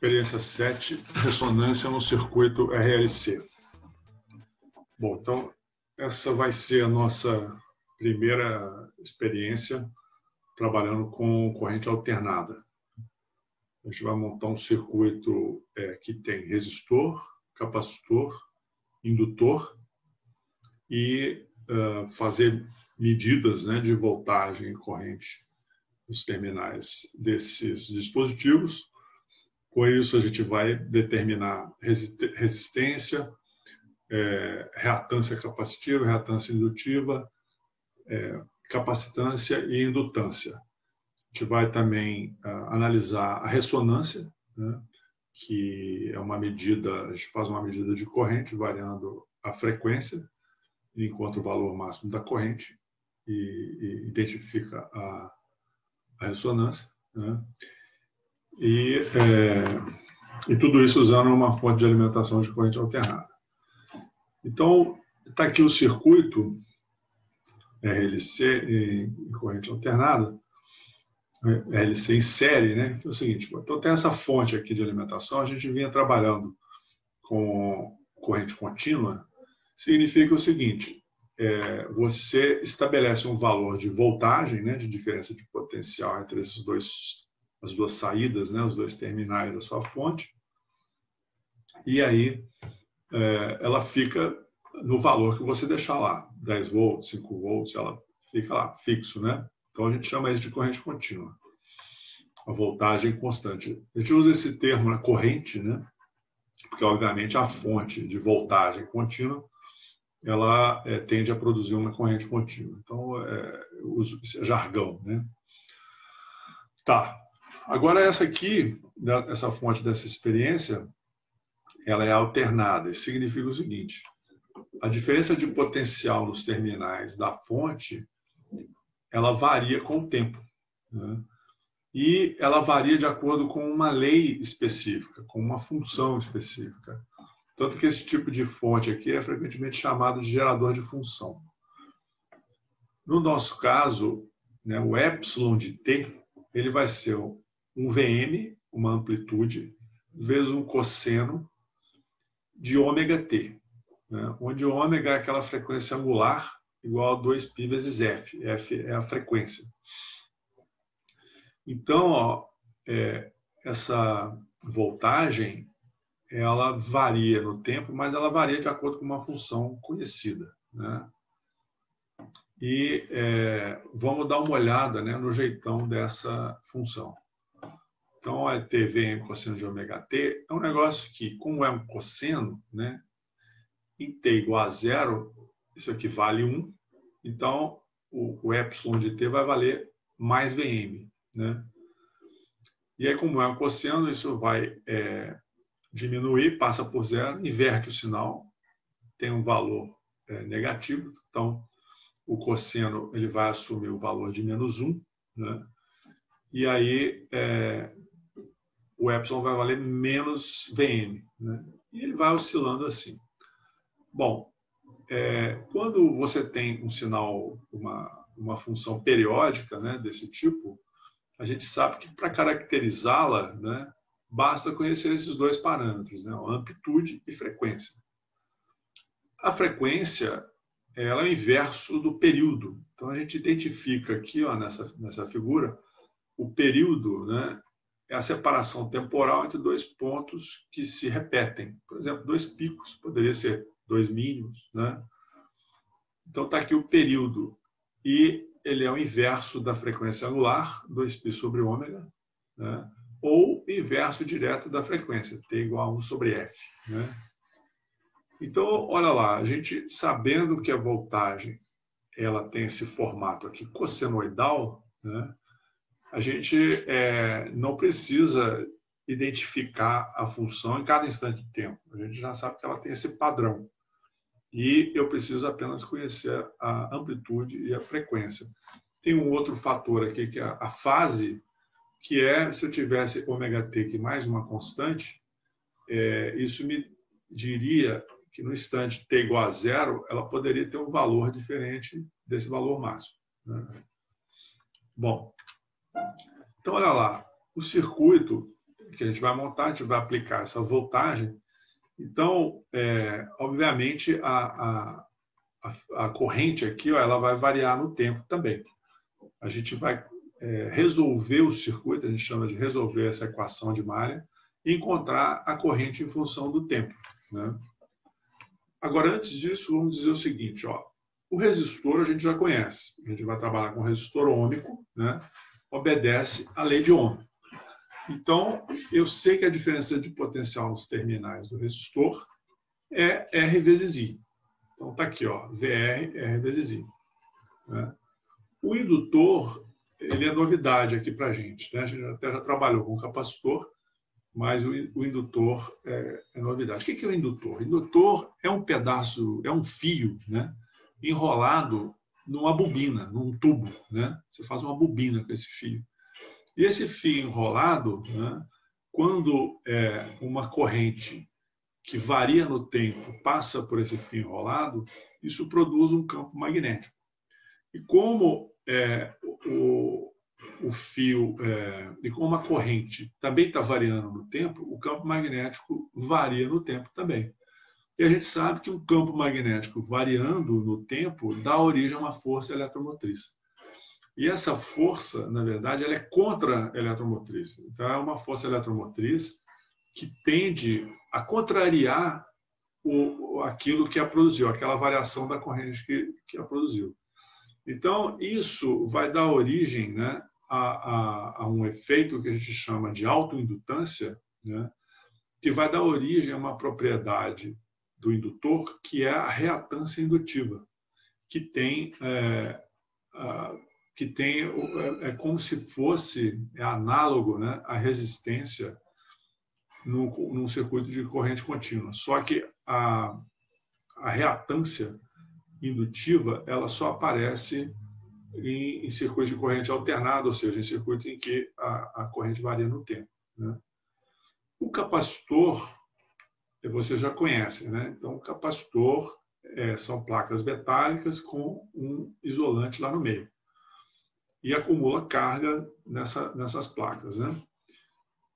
Experiência 7, ressonância no circuito RLC. Bom, então, essa vai ser a nossa primeira experiência trabalhando com corrente alternada. A gente vai montar um circuito que tem resistor, capacitor, indutor e fazer medidas, né, de voltagem e corrente nos terminais desses dispositivos. Com isso, a gente vai determinar resistência, reatância capacitiva, reatância indutiva, capacitância e indutância. A gente vai também analisar a ressonância, né, que é uma medida, a gente faz uma medida de corrente variando a frequência, encontra o valor máximo da corrente e identifica a ressonância, né? E tudo isso usando uma fonte de alimentação de corrente alternada. Então, está aqui o circuito RLC em corrente alternada, RLC em série, né? Que é o seguinte, então tem essa fonte aqui de alimentação, a gente vinha trabalhando com corrente contínua, significa o seguinte, você estabelece um valor de voltagem, né, de diferença de potencial entre as duas saídas, né, os dois terminais da sua fonte, e aí ela fica no valor que você deixar lá, 10 volts, 5 volts, ela fica lá, fixo, né? Então a gente chama isso de corrente contínua, a voltagem constante. A gente usa esse termo, né, corrente, né? Porque obviamente a fonte de voltagem contínua, ela tende a produzir uma corrente contínua. Então eu uso esse jargão, né? Tá. Agora essa aqui, essa fonte dessa experiência, ela é alternada. Isso significa o seguinte, a diferença de potencial nos terminais da fonte, ela varia com o tempo, né? E ela varia de acordo com uma lei específica, com uma função específica. Tanto que esse tipo de fonte aqui é frequentemente chamado de gerador de função. No nosso caso, né, o epsilon de t, ele vai ser um Vm, uma amplitude, vezes um cosseno de ômega t, né, onde ômega é aquela frequência angular igual a 2π vezes f. F é a frequência. Então, ó, essa voltagem, ela varia no tempo, mas ela varia de acordo com uma função conhecida, né? E vamos dar uma olhada, né, no jeitão dessa função. Então, a TV cosseno de ômega t é um negócio que, como é um cosseno, né, em t igual a zero, isso aqui vale 1, então o epsilon de t vai valer mais Vm, né? E aí, como é um cosseno, isso vai diminuir, passa por zero, inverte o sinal, tem um valor negativo, então o cosseno ele vai assumir o valor de -1, né? E aí o epsilon vai valer menos Vm, né? E ele vai oscilando assim. Bom, quando você tem um sinal, uma função periódica, né, desse tipo, a gente sabe que para caracterizá-la, né, basta conhecer esses dois parâmetros, né, amplitude e frequência. A frequência, ela é o inverso do período. Então a gente identifica aqui, ó, nessa figura, o período, né, é a separação temporal entre dois pontos que se repetem. Por exemplo, dois picos, poderia ser dois mínimos, né? Então está aqui o período. E ele é o inverso da frequência angular, 2π sobre ômega, né? Ou inverso direto da frequência, t igual a 1 sobre f, né? Então, olha lá, a gente sabendo que a voltagem ela tem esse formato aqui cossenoidal, né? A gente não precisa identificar a função em cada instante de tempo. A gente já sabe que ela tem esse padrão. E eu preciso apenas conhecer a amplitude e a frequência. Tem um outro fator aqui, que é a fase, que se eu tivesse ômega t aqui mais uma constante, isso me diria que no instante t igual a zero, ela poderia ter um valor diferente desse valor máximo, né? Bom, então olha lá, o circuito que a gente vai montar, a gente vai aplicar essa voltagem. Então, obviamente, a corrente aqui, ó, ela vai variar no tempo também. A gente vai resolver o circuito, a gente chama de resolver essa equação de malha, e encontrar a corrente em função do tempo, né? Agora, antes disso, vamos dizer o seguinte, ó, o resistor a gente já conhece. A gente vai trabalhar com resistor ôhmico, né? Obedece à lei de Ohm. Então, eu sei que a diferença de potencial nos terminais do resistor é R vezes I. Então, está aqui, ó, VR, R vezes I, né? O indutor, ele é novidade aqui para a gente, né? A gente até já trabalhou com capacitor, mas o indutor é novidade. O que é o indutor? O indutor é um pedaço, é um fio, né, enrolado numa bobina, num tubo, né? Você faz uma bobina com esse fio. E esse fio enrolado, né, quando uma corrente que varia no tempo passa por esse fio enrolado, isso produz um campo magnético. E como o fio, e como a corrente também está variando no tempo, o campo magnético varia no tempo também. E a gente sabe que um campo magnético variando no tempo dá origem a uma força eletromotriz. E essa força, na verdade, ela é contra a eletromotriz. Então, é uma força eletromotriz que tende a contrariar aquilo que a produziu, aquela variação da corrente que a produziu. Então, isso vai dar origem, né, a um efeito que a gente chama de autoindutância, né, que vai dar origem a uma propriedade do indutor, que é a reatância indutiva, que tem como se fosse análogo, né, à resistência num circuito de corrente contínua. Só que a reatância indutiva ela só aparece em circuitos de corrente alternada, ou seja, em circuitos em que a corrente varia no tempo, né? O capacitor, você já conhece, né? Então, o capacitor são placas metálicas com um isolante lá no meio. E acumula carga nessas placas, né?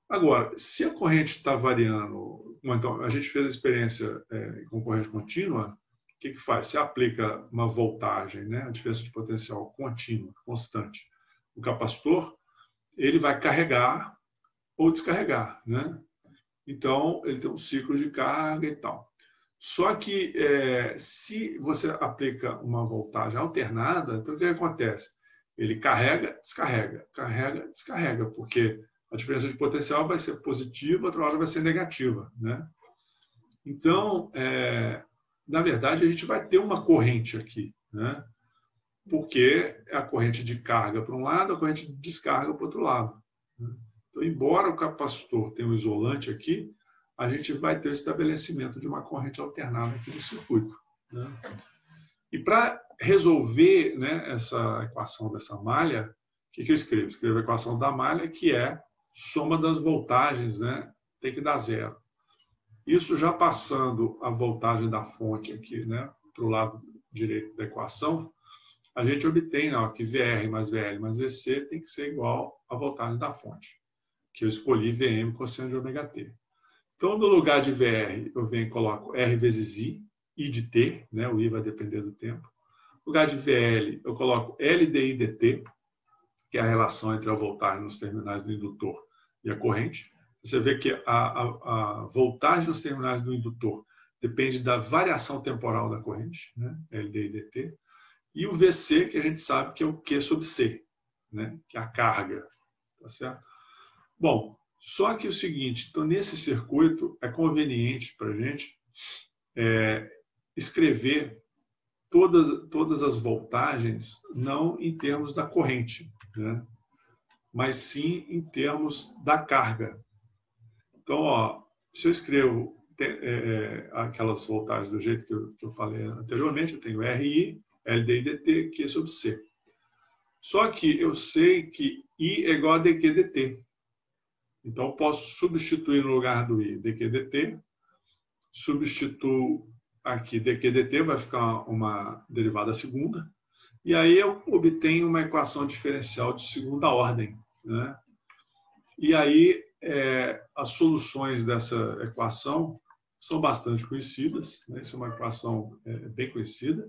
Agora, se a corrente está variando, então, a gente fez a experiência com corrente contínua, o que faz? Você aplica uma voltagem, né, a diferença de potencial contínua, constante. O capacitor, ele vai carregar ou descarregar, né? Então, ele tem um ciclo de carga e tal. Só que, se você aplica uma voltagem alternada, então o que acontece? Ele carrega, descarrega, porque a diferença de potencial vai ser positiva, outra hora vai ser negativa, né? Então, na verdade, a gente vai ter uma corrente aqui, né? Porque é a corrente de carga para um lado, a corrente de descarga para o outro lado. Então, embora o capacitor tenha um isolante aqui, a gente vai ter o estabelecimento de uma corrente alternada aqui no circuito, né? E para resolver, né, essa equação dessa malha, o que eu escrevo? Escrevo a equação da malha, que é soma das voltagens, né, tem que dar zero. Isso já passando a voltagem da fonte aqui, né, para o lado direito da equação, a gente obtém, ó, que VR mais VL mais VC tem que ser igual à voltagem da fonte, que eu escolhi VM cosseno de ômega t. Então, no lugar de VR, eu venho e coloco R vezes I de T, né, o I vai depender do tempo. No lugar de VL, eu coloco L de I dt, que é a relação entre a voltagem nos terminais do indutor e a corrente. Você vê que a voltagem nos terminais do indutor depende da variação temporal da corrente, né? LD e dt. E o VC, que a gente sabe que é o Q sobre C, né? Que é a carga. Tá certo? Bom, só que o seguinte, então nesse circuito é conveniente para a gente escrever todas as voltagens não em termos da corrente, né? Mas sim em termos da carga. Então, ó, se eu escrevo aquelas voltagens do jeito que eu falei anteriormente, eu tenho RI, LD e dt, Q sobre C. Só que eu sei que I é igual a dq dt. Então, eu posso substituir no lugar do I dq dt, substituo aqui dq dt, vai ficar uma derivada segunda, e aí eu obtenho uma equação diferencial de segunda ordem, né? E aí as soluções dessa equação são bastante conhecidas, né? Essa é uma equação bem conhecida.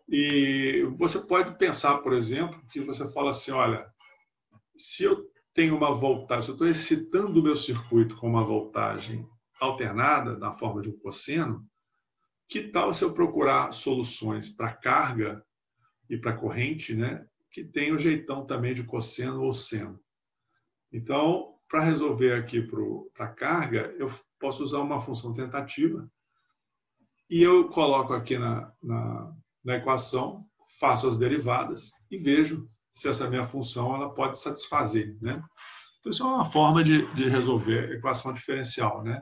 E você pode pensar, por exemplo, que você fala assim, olha, se eu tenho uma voltagem, se eu estou excitando o meu circuito com uma voltagem alternada, na forma de um cosseno, que tal se eu procurar soluções para carga e para corrente, né, que tem o jeitão também de cosseno ou seno? Então, para resolver aqui para a carga, eu posso usar uma função tentativa e eu coloco aqui na equação, faço as derivadas e vejo se essa minha função ela pode satisfazer, né? Então, isso é uma forma de resolver equação diferencial, né?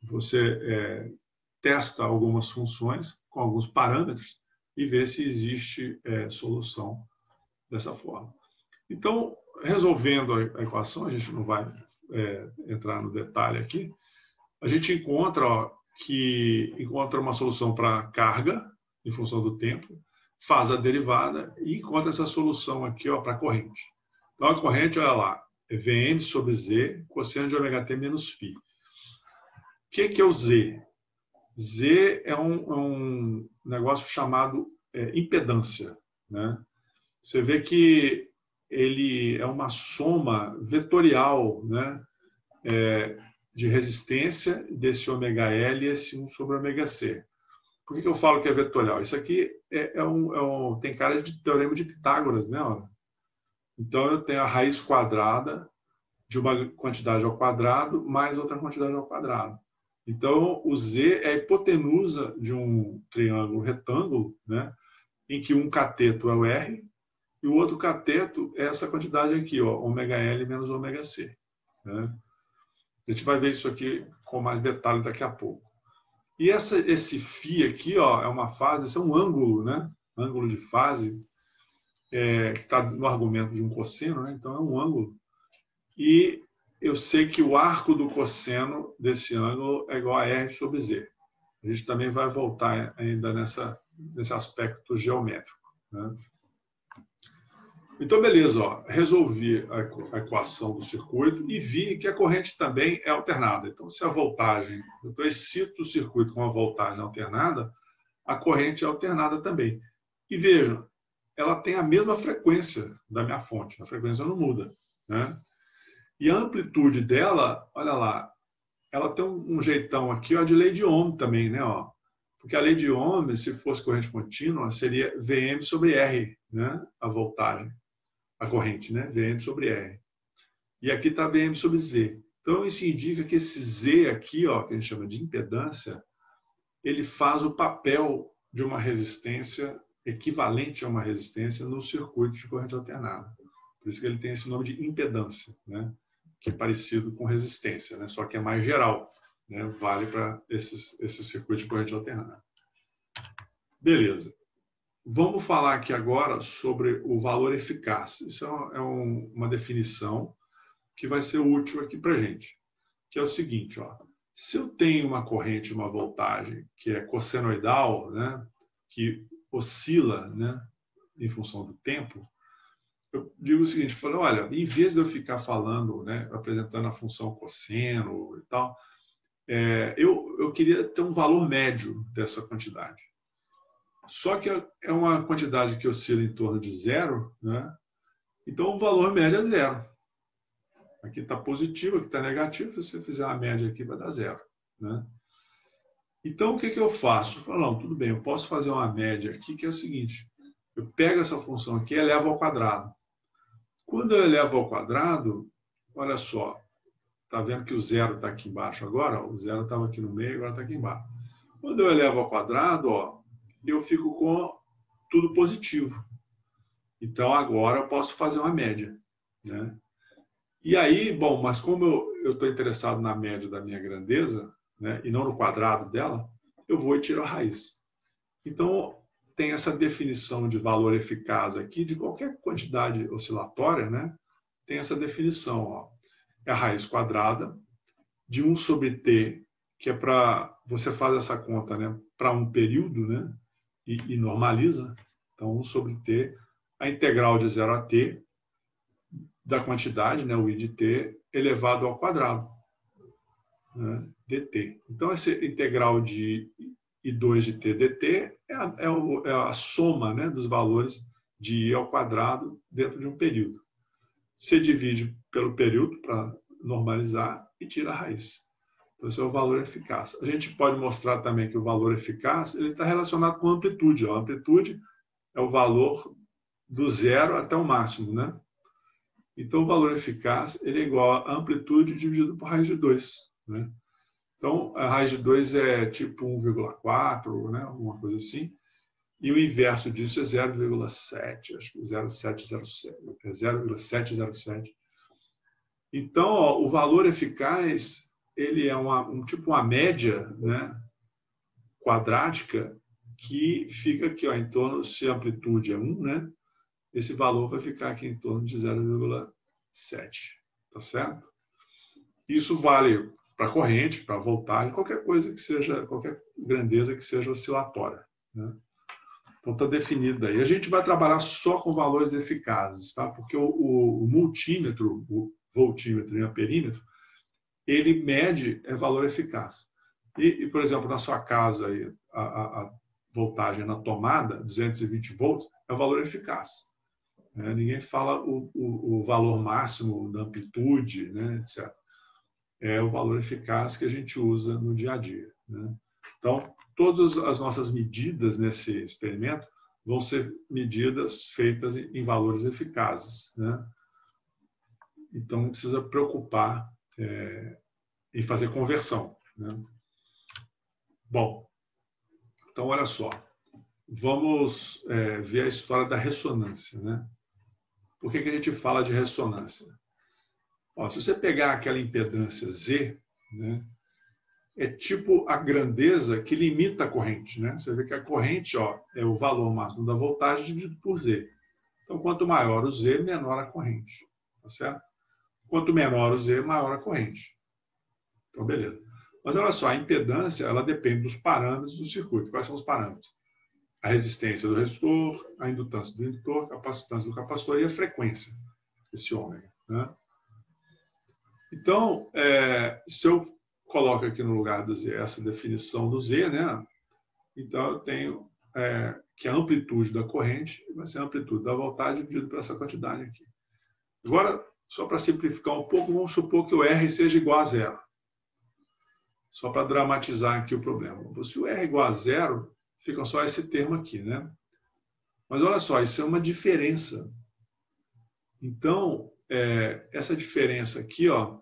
Você testa algumas funções com alguns parâmetros e vê se existe solução dessa forma. Então, resolvendo a equação, a gente não vai entrar no detalhe aqui, a gente encontra uma solução para carga, em função do tempo, faz a derivada e encontra essa solução aqui para a corrente. Então, a corrente, olha lá, é Vm sobre Z, cosseno de ômega t menos φ. O que é o Z? Z é um negócio chamado impedância, né? Você vê que ele é uma soma vetorial, né? De resistência desse ômega L e esse 1 sobre ômega C. Por que eu falo que é vetorial? Isso aqui tem cara de teorema de Pitágoras, né? Então, eu tenho a raiz quadrada de uma quantidade ao quadrado mais outra quantidade ao quadrado. Então, o Z é a hipotenusa de um triângulo retângulo, né? Em que um cateto é o R e o outro cateto é essa quantidade aqui, ômega L menos ômega C, né? A gente vai ver isso aqui com mais detalhe daqui a pouco. E esse φ aqui, é uma fase, esse é um ângulo, né? Ângulo de fase, que está no argumento de um cosseno, né? Então é um ângulo. E eu sei que o arco do cosseno desse ângulo é igual a R sobre Z. A gente também vai voltar ainda nesse aspecto geométrico, né? Então, beleza, resolvi a equação do circuito e vi que a corrente também é alternada. Então, se a voltagem, eu excito o circuito com a voltagem alternada, a corrente é alternada também. E vejam, ela tem a mesma frequência da minha fonte, a frequência não muda, né? E a amplitude dela, olha lá, ela tem um jeitão aqui de lei de Ohm também, né? Porque a lei de Ohm, se fosse corrente contínua, seria Vm sobre R, né? A voltagem. A corrente, né? Vm sobre R. E aqui está Vm sobre Z. Então, isso indica que esse Z aqui, que a gente chama de impedância, ele faz o papel de uma resistência equivalente a uma resistência no circuito de corrente alternada. Por isso que ele tem esse nome de impedância, né? Que é parecido com resistência, né? Só que é mais geral, né? Vale para esse circuito de corrente alternada. Beleza. Vamos falar aqui agora sobre o valor eficaz. Isso é uma definição que vai ser útil aqui para a gente, que é o seguinte, se eu tenho uma corrente, uma voltagem que é cossenoidal, né, que oscila, né, em função do tempo, eu digo o seguinte, olha, em vez de eu ficar falando, né, apresentando a função cosseno e tal, eu queria ter um valor médio dessa quantidade. Só que é uma quantidade que oscila em torno de zero, né? Então o valor médio é zero. Aqui está positivo, aqui está negativo. Se você fizer uma média aqui, vai dar zero, né? Então o que eu faço? Eu falo, não, tudo bem, eu posso fazer uma média aqui, que é o seguinte: eu pego essa função aqui e elevo ao quadrado. Quando eu elevo ao quadrado, olha só, está vendo que o zero está aqui embaixo agora? O zero estava aqui no meio, agora está aqui embaixo. Quando eu elevo ao quadrado, eu fico com tudo positivo. Então, agora eu posso fazer uma média, né? E aí, bom, mas como eu estou interessado na média da minha grandeza, né, e não no quadrado dela, eu vou e tiro a raiz. Então, tem essa definição de valor eficaz aqui, de qualquer quantidade oscilatória, né? Tem essa definição, é a raiz quadrada de 1 sobre t, que é para você fazer essa conta, né, para um período, né? E normaliza. Então, 1 sobre t, a integral de 0 a t, da quantidade, né, o I de T, elevado ao quadrado, né, dt. Então, esse integral de I2 de T dt é a soma, né, dos valores de I ao quadrado dentro de um período. Você divide pelo período para normalizar e tira a raiz. Então, esse é o valor eficaz. A gente pode mostrar também que o valor eficaz ele está relacionado com a amplitude. A amplitude é o valor do zero até o máximo, né? Então, o valor eficaz ele é igual a amplitude dividido por raiz de 2. Né? Então, a raiz de 2 é tipo 1,4, né? Alguma coisa assim. E o inverso disso é 0,7, acho que 0,707. Então, ó, o valor eficaz ele é tipo uma média, né, quadrática que fica aqui, ó, em torno, se a amplitude é 1, né, esse valor vai ficar aqui em torno de 0,7, tá certo? Isso vale para corrente, para voltagem, qualquer coisa que seja, qualquer grandeza que seja oscilatória, né? Então está definido aí. A gente vai trabalhar só com valores eficazes, tá? Porque o multímetro, o voltímetro e o amperímetro, ele mede valor eficaz. E, por exemplo, na sua casa, aí, a voltagem na tomada, 220 volts, é o valor eficaz. Ninguém fala o valor máximo da amplitude, né, etc. É o valor eficaz que a gente usa no dia a dia, né? Então, todas as nossas medidas nesse experimento vão ser medidas feitas em valores eficazes, né? Então, não precisa preocupar em fazer conversão, né? Bom, então olha só, vamos ver a história da ressonância, né? Por que a gente fala de ressonância? Ó, se você pegar aquela impedância Z, né, é tipo a grandeza que limita a corrente, né? Você vê que a corrente, ó, é o valor máximo da voltagem dividido por Z. Então, quanto maior o Z, menor a corrente, tá certo? Quanto menor o Z, maior a corrente. Então, beleza. Mas olha só, a impedância, ela depende dos parâmetros do circuito. Quais são os parâmetros? A resistência do resistor, a indutância do indutor, a capacitância do capacitor e a frequência, esse ômega, né? Então, se eu coloco aqui no lugar do Z essa definição do Z, né? Então, eu tenho que a amplitude da corrente vai ser a amplitude da voltagem dividido por essa quantidade aqui. Agora, só para simplificar um pouco, vamos supor que o R seja igual a zero. Só para dramatizar aqui o problema. Se o R é igual a zero, fica só esse termo aqui, né? Mas olha só, isso é uma diferença. Então, essa diferença aqui, ó,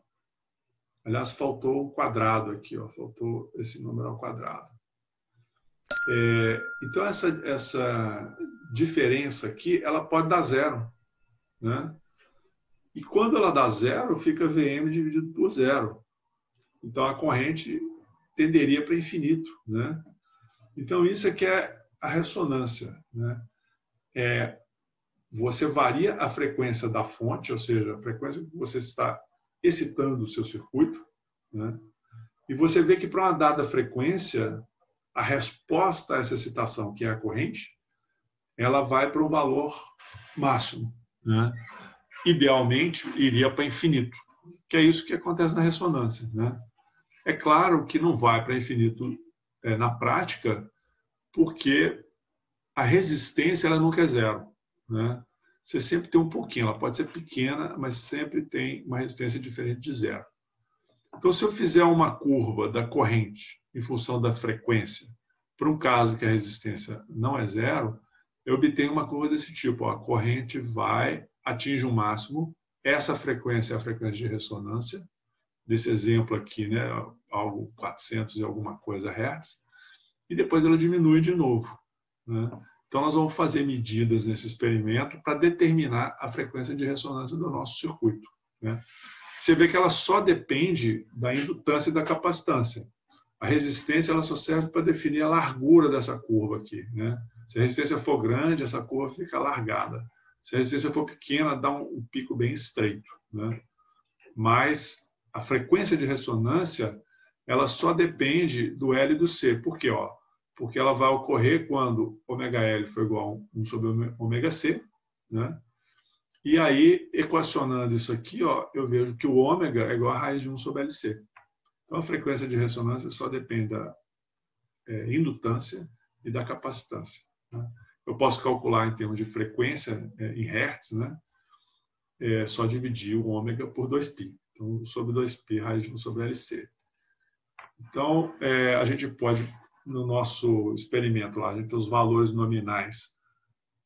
aliás, faltou o quadrado aqui, ó, faltou esse número ao quadrado. Então, essa diferença aqui, ela pode dar zero, né? E quando ela dá zero, fica Vm dividido por zero. Então, a corrente tenderia para infinito, né? Então, isso é que é a ressonância, né? Você varia a frequência da fonte, ou seja, a frequência que você está excitando o seu circuito, né? E você vê que para uma dada frequência, a resposta a essa excitação, que é a corrente, ela vai para um valor máximo, né? Idealmente, iria para infinito, que é isso que acontece na ressonância, né? É claro que não vai para infinito na prática, porque a resistência ela nunca é zero, né? Você sempre tem um pouquinho, ela pode ser pequena, mas sempre tem uma resistência diferente de zero. Então, se eu fizer uma curva da corrente em função da frequência, para um caso que a resistência não é zero, eu obtenho uma curva desse tipo. Ó, a corrente atinge um máximo, essa frequência é a frequência de ressonância, desse exemplo aqui, né, algo 400 e alguma coisa hertz, e depois ela diminui de novo, né? Então, nós vamos fazer medidas nesse experimento para determinar a frequência de ressonância do nosso circuito, né? Você vê que ela só depende da indutância e da capacitância. A resistência ela só serve para definir a largura dessa curva aqui, né? Se a resistência for grande, essa curva fica alargada. Se a resistência for pequena, dá um pico bem estreito, né? Mas a frequência de ressonância ela só depende do L e do C. Por quê? Porque ela vai ocorrer quando ômega L for igual a 1 sobre ômega C, né? E aí, equacionando isso aqui, ó, eu vejo que o ômega é igual a raiz de 1 sobre LC. Então, a frequência de ressonância só depende da indutância e da capacitância, né? Eu posso calcular em termos de frequência, em hertz, né? Só dividir o ômega por 2π. Então, sobre 2π, raiz de 1 sobre LC. Então, a gente pode, no nosso experimento lá, a gente tem os valores nominais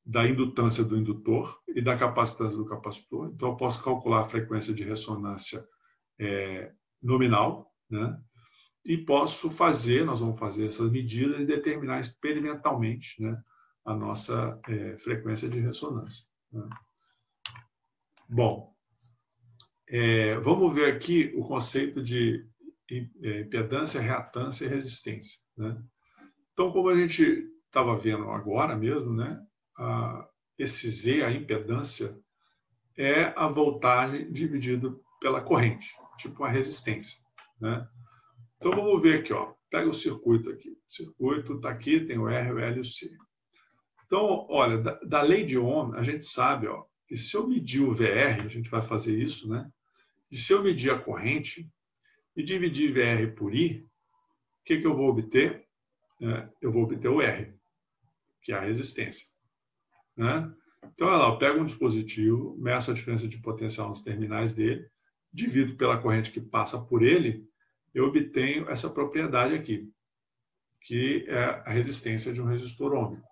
da indutância do indutor e da capacitância do capacitor. Então, eu posso calcular a frequência de ressonância nominal, né? E posso fazer, nós vamos fazer essas medidas e determinar experimentalmente, né, a nossa frequência de ressonância, né? Bom, vamos ver aqui o conceito de impedância, reatância e resistência, né? Então, como a gente estava vendo agora mesmo, né, esse Z, a impedância, é a voltagem dividido pela corrente, tipo uma resistência, né? Então, vamos ver aqui, ó. Pega o circuito aqui. O circuito está aqui, tem o R, o L e o C. Então, olha, da lei de Ohm, a gente sabe, ó, que se eu medir o VR, a gente vai fazer isso, né? E se eu medir a corrente e dividir VR por I, o que eu vou obter? Eu vou obter o R, que é a resistência, né? Então, olha lá, eu pego um dispositivo, meço a diferença de potencial nos terminais dele, divido pela corrente que passa por ele, eu obtenho essa propriedade aqui, que é a resistência de um resistor ôhmico.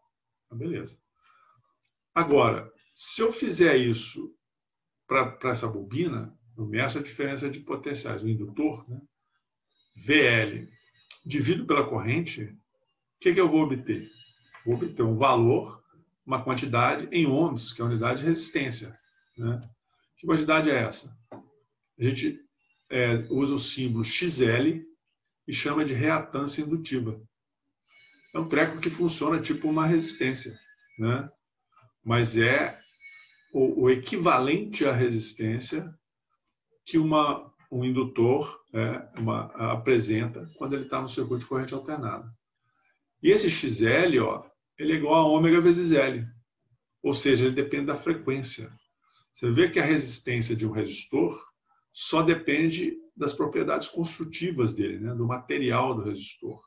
Então, beleza. Agora, se eu fizer isso para essa bobina, eu meço a diferença de potenciais, o indutor, né? VL, divido pela corrente, o que eu vou obter? Vou obter um valor, uma quantidade em ohms, que é a unidade de resistência, né? Que quantidade é essa? A gente usa o símbolo XL e chama de reatância indutiva. É um treco que funciona tipo uma resistência, né? Mas é o equivalente à resistência que um indutor apresenta quando ele está no circuito de corrente alternada. E esse XL, ó, ele é igual a ômega vezes L, ou seja, ele depende da frequência. Você vê que a resistência de um resistor só depende das propriedades construtivas dele, né, do material do resistor.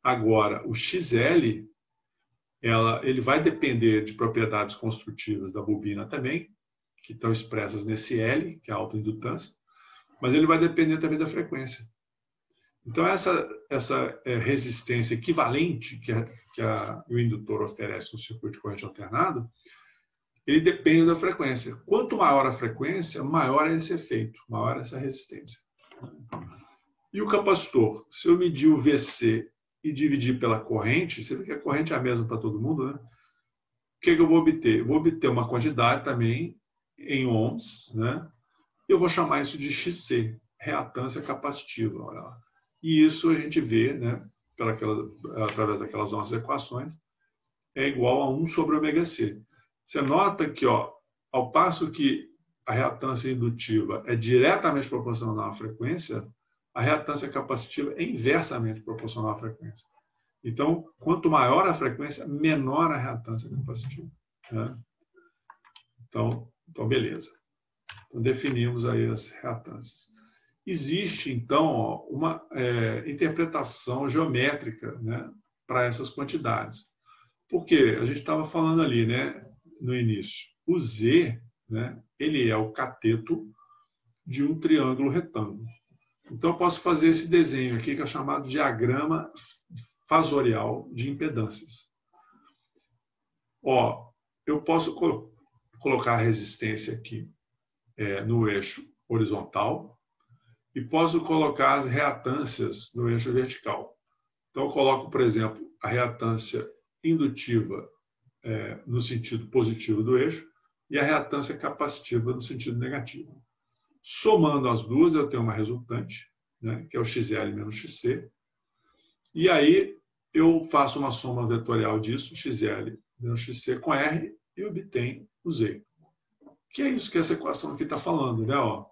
Agora, o XL, ele vai depender de propriedades construtivas da bobina também, que estão expressas nesse L, que é a autoindutância, mas ele vai depender também da frequência. Então, essa resistência equivalente que o indutor oferece no circuito de corrente alternado, ele depende da frequência. Quanto maior a frequência, maior é esse efeito, maior é essa resistência. E o capacitor? Se eu medir o VC e dividir pela corrente, você vê que a corrente é a mesma para todo mundo, né? O que eu vou obter? Eu vou obter uma quantidade também em ohms, né? Eu vou chamar isso de XC, reatância capacitiva. Olha lá. E isso a gente vê, né, através daquelas nossas equações, é igual a 1 sobre ômega C. Você nota que, ó, ao passo que a reatância indutiva é diretamente proporcional à frequência, a reatância capacitiva é inversamente proporcional à frequência. Então, quanto maior a frequência, menor a reatância capacitiva, né? Então, beleza. Então, definimos aí as reatâncias. Existe, então, uma interpretação geométrica, né, para essas quantidades. Por quê? A gente estava falando ali, né, no início. O Z, né, ele é o cateto de um triângulo retângulo. Então, eu posso fazer esse desenho aqui, que é chamado diagrama fasorial de impedâncias. Ó, eu posso colocar a resistência aqui no eixo horizontal, e posso colocar as reatâncias no eixo vertical. Então, eu coloco, por exemplo, a reatância indutiva no sentido positivo do eixo e a reatância capacitiva no sentido negativo. Somando as duas, eu tenho uma resultante, né, que é o XL menos XC. E aí, eu faço uma soma vetorial disso, XL menos XC com R, e obtenho o Z. Que é isso que essa equação aqui está falando, né? Ó,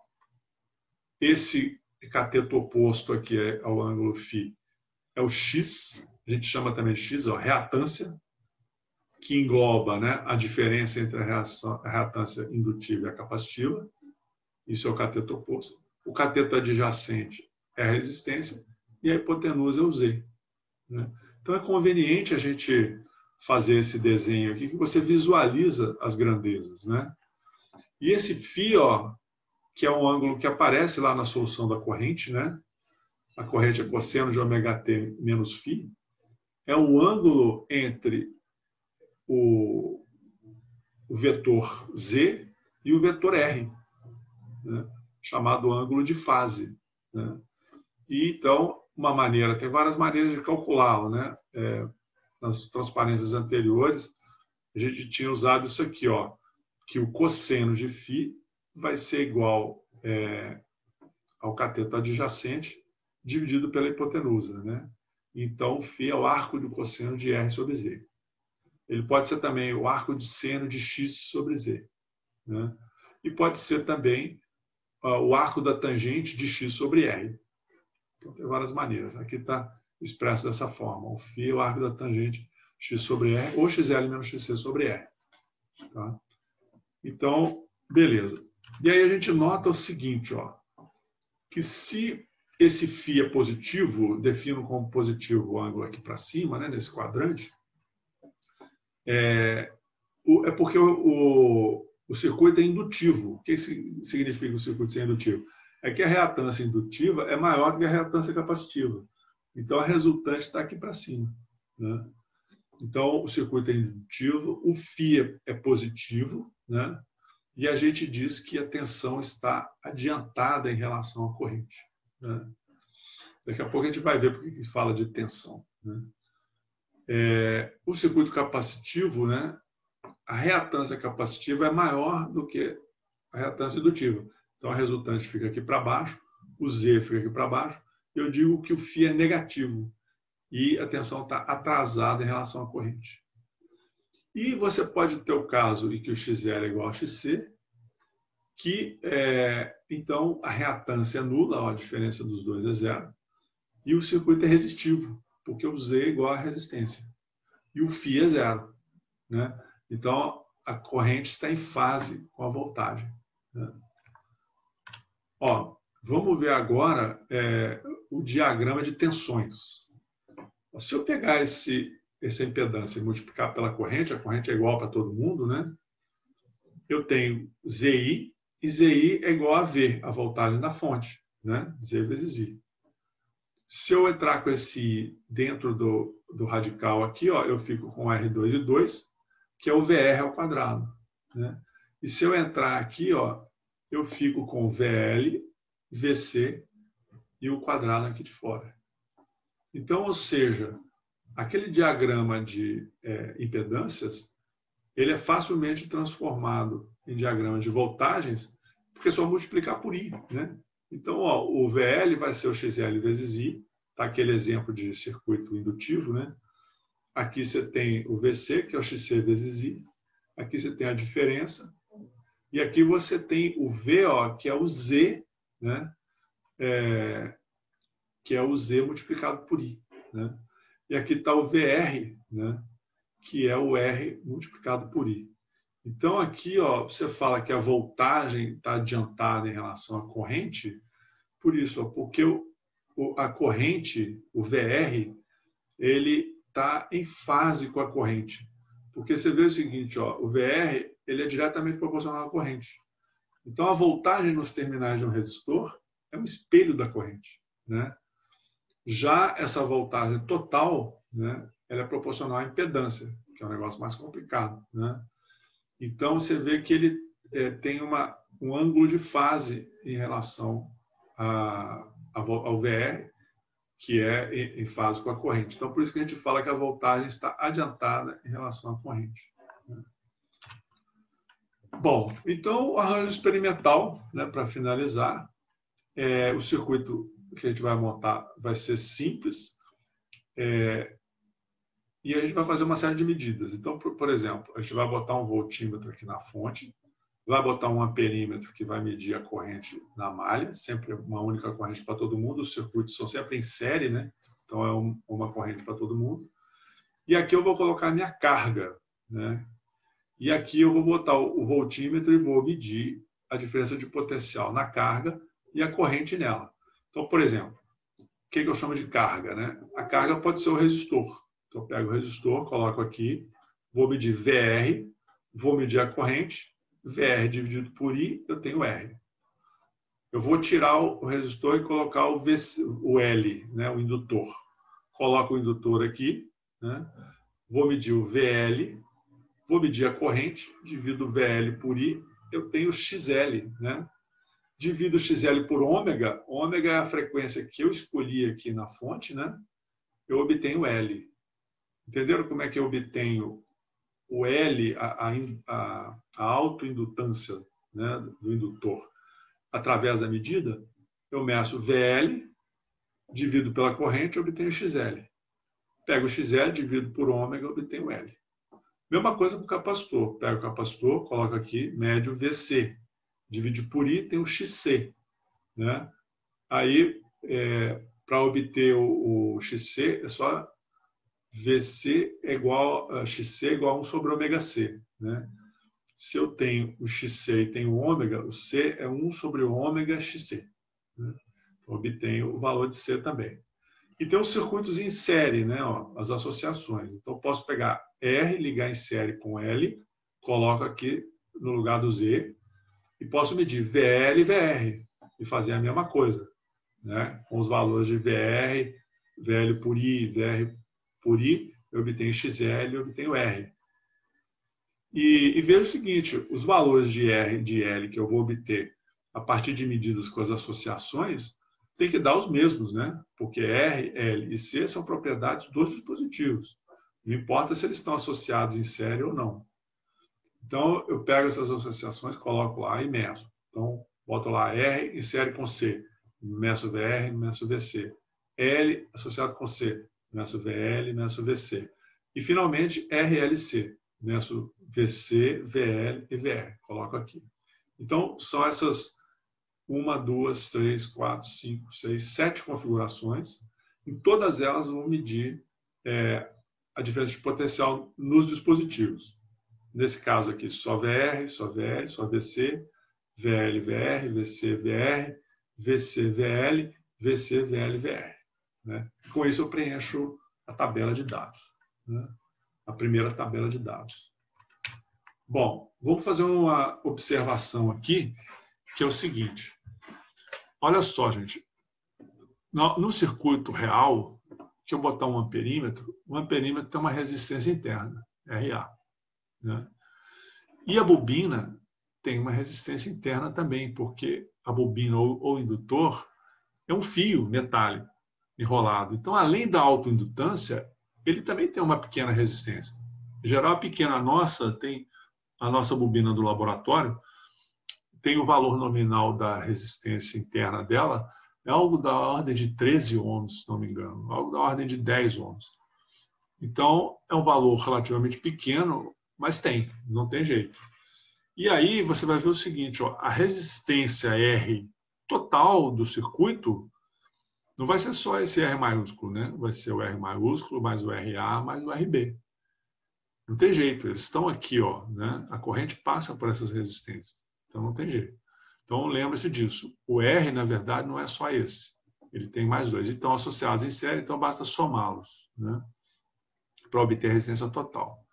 esse cateto oposto aqui ao ângulo φ é o X, a gente chama também de X, ó, reatância, que engloba, né, a diferença entre a reatância indutiva e a capacitiva. Isso é o cateto oposto. O cateto adjacente é a resistência e a hipotenusa é o Z, né? Então é conveniente a gente fazer esse desenho aqui, que você visualiza as grandezas, né? E esse φ, ó, que é um ângulo que aparece lá na solução da corrente, né? A corrente é cosseno de ômega-t menos φ, é o ângulo entre o vetor Z e o vetor R, né? Chamado ângulo de fase, né? E então, uma maneira, tem várias maneiras de calculá-lo, né? Nas transparências anteriores, a gente tinha usado isso aqui, ó, que o cosseno de φ vai ser igual ao cateto adjacente dividido pela hipotenusa, né? Então, φ é o arco do cosseno de R sobre Z. Ele pode ser também o arco de seno de X sobre Z, né? E pode ser também o arco da tangente de X sobre R. Então, tem várias maneiras. Aqui está expresso dessa forma. O φ é o arco da tangente X sobre R, ou XL menos XC sobre R. Tá? Então, beleza. E aí a gente nota o seguinte, ó, que se esse φ é positivo, defino como positivo o ângulo aqui para cima, né, nesse quadrante, é porque o circuito é indutivo. O que significa o circuito ser indutivo? É que a reatância indutiva é maior do que a reatância capacitiva. Então, a resultante está aqui para cima, né? Então, o circuito é indutivo, o φ é positivo, né? E a gente diz que a tensão está adiantada em relação à corrente, né? Daqui a pouco a gente vai ver porque que fala de tensão, né? O circuito capacitivo, né? A reatância capacitiva é maior do que a reatância indutiva. Então, a resultante fica aqui para baixo, o Z fica aqui para baixo. Eu digo que o φ é negativo e a tensão está atrasada em relação à corrente. E você pode ter o caso em que o XL é igual a XC, que, então, a reatância é nula, ó, a diferença dos dois é zero, e o circuito é resistivo, porque o Z é igual à resistência. E o φ é zero, né? Então, a corrente está em fase com a voltagem, né? Ó, vamos ver agora o diagrama de tensões. Se eu pegar essa impedância e multiplicar pela corrente, a corrente é igual para todo mundo, né? Eu tenho ZI, e ZI é igual a V, a voltagem da fonte, né? Z vezes I. Se eu entrar com esse I dentro do radical aqui, ó, eu fico com R2 e 2, que é o VR ao quadrado, né? E se eu entrar aqui, ó, eu fico com VL, VC e o quadrado aqui de fora. Então, ou seja, aquele diagrama de impedâncias, ele é facilmente transformado em diagrama de voltagens, porque é só multiplicar por I, né? Então, ó, o VL vai ser o XL vezes I, tá? Aquele exemplo de circuito indutivo, né? Aqui você tem o VC, que é o XC vezes I. Aqui você tem a diferença. E aqui você tem o V, ó, que é o Z, né? Que é o Z multiplicado por I, né? E aqui está o VR, né? Que é o R multiplicado por I. Então, aqui, ó, você fala que a voltagem está adiantada em relação à corrente, por isso, ó, porque a corrente, o VR, ele está em fase com a corrente. Porque você vê o seguinte, ó, o VR ele é diretamente proporcional à corrente. Então, a voltagem nos terminais de um resistor é um espelho da corrente, né? Já essa voltagem total, né, ela é proporcional à impedância, que é um negócio mais complicado, né? Então, você vê que ele tem um ângulo de fase em relação ao VR, que é em fase com a corrente. Então, por isso que a gente fala que a voltagem está adiantada em relação à corrente, né? Bom, então, o arranjo experimental, né, para finalizar, o circuito que a gente vai montar vai ser simples, e a gente vai fazer uma série de medidas. Então, por exemplo, a gente vai botar um voltímetro aqui na fonte, vai botar um amperímetro que vai medir a corrente na malha, sempre uma única corrente para todo mundo, os circuitos são sempre em série, né? Então é uma corrente para todo mundo. E aqui eu vou colocar a minha carga, né? E aqui eu vou botar o voltímetro e vou medir a diferença de potencial na carga e a corrente nela. Então, por exemplo, o que eu chamo de carga, né? A carga pode ser o resistor. Então, eu pego o resistor, coloco aqui, vou medir VR, vou medir a corrente, VR dividido por I, eu tenho R. Eu vou tirar o resistor e colocar o L, né, o indutor. Coloco o indutor aqui, né? Vou medir o VL, vou medir a corrente, divido o VL por I, eu tenho XL, né? Divido o XL por ômega, ômega é a frequência que eu escolhi aqui na fonte, né? Eu obtenho L. Entenderam como é que eu obtenho o L, a autoindutância, né, do indutor? Através da medida, eu meço VL, divido pela corrente, obtenho XL. Pego o XL, divido por ômega, obtenho L. Mesma coisa para o capacitor. Pego o capacitor, coloco aqui, mede o VC. Divide por I, tem o XC. Né? Aí, para obter o XC, é só VC é igual a XC é igual a 1 sobre ômega C. Né? Se eu tenho o XC e tenho o ômega, o C é 1 sobre o ômega XC. Né? Então, obtenho o valor de C também. E tem os circuitos em série, né? Ó, as associações. Então, eu posso pegar R, ligar em série com L, coloco aqui no lugar do Z, e posso medir VL e VR, e fazer a mesma coisa, né? Com os valores de VR, VL por I, VR por I, eu obtenho XL, eu obtenho R. E veja o seguinte, os valores de R e de L que eu vou obter a partir de medidas com as associações, tem que dar os mesmos, né? Porque R, L e C são propriedades dos dispositivos. Não importa se eles estão associados em série ou não. Então, eu pego essas associações, coloco lá e meço. Então, boto lá R em série com C. Meço VR, meço VC. L associado com C. Meço VL, meço VC. E, finalmente, RLC. Meço VC, VL e VR. Coloco aqui. Então, são essas 1, 2, 3, 4, 5, 6, 7 configurações. Em todas elas, eu vou medir a diferença de potencial nos dispositivos. Nesse caso aqui, só VR, só VL, só VC, VL, VR, VC, VR, VC, VL, VC, VL, VR. Né? Com isso, eu preencho a tabela de dados. Né? A primeira tabela de dados. Bom, vamos fazer uma observação aqui, que é o seguinte. Olha só, gente. No circuito real, que eu botar um amperímetro tem uma resistência interna, RA. Né? E a bobina tem uma resistência interna também, porque a bobina ou indutor é um fio metálico enrolado. Então, além da autoindutância, ele também tem uma pequena resistência. Em geral, a pequena nossa tem a nossa bobina do laboratório, tem o valor nominal da resistência interna dela, é algo da ordem de 13 ohms, se não me engano, algo da ordem de 10 ohms. Então, é um valor relativamente pequeno, mas não tem jeito. E aí você vai ver o seguinte, ó, a resistência R total do circuito não vai ser só esse R maiúsculo, né? Vai ser o R maiúsculo, mais o RA, mais o RB. Não tem jeito, eles estão aqui, ó, né? A corrente passa por essas resistências, então não tem jeito. Então lembre-se disso, o R, na verdade, não é só esse, ele tem mais dois, e estão associados em série, então basta somá-los, né? Para obter a resistência total.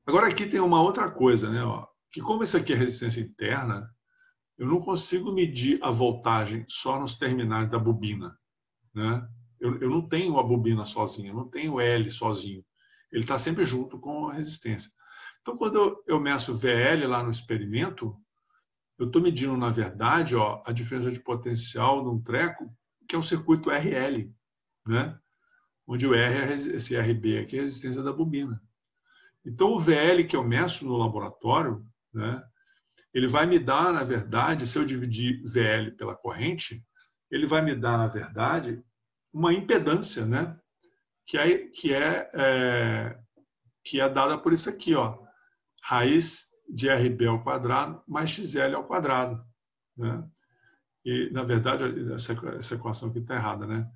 Agora aqui tem uma outra coisa, né? Ó, que como isso aqui é resistência interna, eu não consigo medir a voltagem só nos terminais da bobina. Né? Eu não tenho a bobina sozinha, eu não tenho L sozinho. Ele está sempre junto com a resistência. Então, quando eu meço VL lá no experimento, eu estou medindo, na verdade, ó, a diferença de potencial num treco, que é um circuito RL, né? Onde o R é esse RB aqui é a resistência da bobina. Então, o VL que eu meço no laboratório, né, ele vai me dar, na verdade, se eu dividir VL pela corrente, ele vai me dar, na verdade, uma impedância, né, que é dada por isso aqui, ó, raiz de RB ao quadrado mais XL ao quadrado. Né? E, na verdade, essa equação aqui está errada. Né?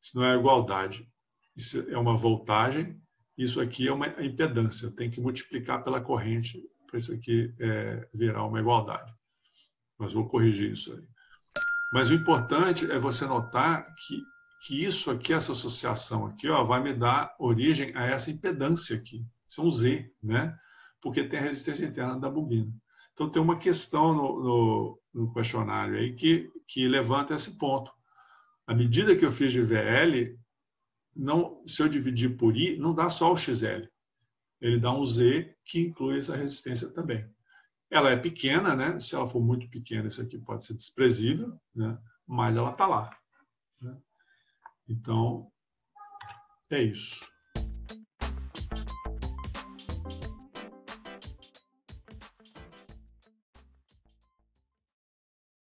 Isso não é igualdade. Isso é uma voltagem Isso aqui é uma impedância, tem que multiplicar pela corrente para isso aqui virar uma igualdade. Mas vou corrigir isso aí. Mas o importante é você notar que isso aqui, essa associação aqui, ó, vai me dar origem a essa impedância aqui. Isso é um Z, né? Porque tem a resistência interna da bobina. Então, tem uma questão no questionário aí que levanta esse ponto. À medida que eu fiz de VL, se eu dividir por I, não dá só o XL. Ele dá um Z que inclui essa resistência também. Ela é pequena, né? Se ela for muito pequena, isso aqui pode ser desprezível, né? Mas ela está lá, né? Então, é isso.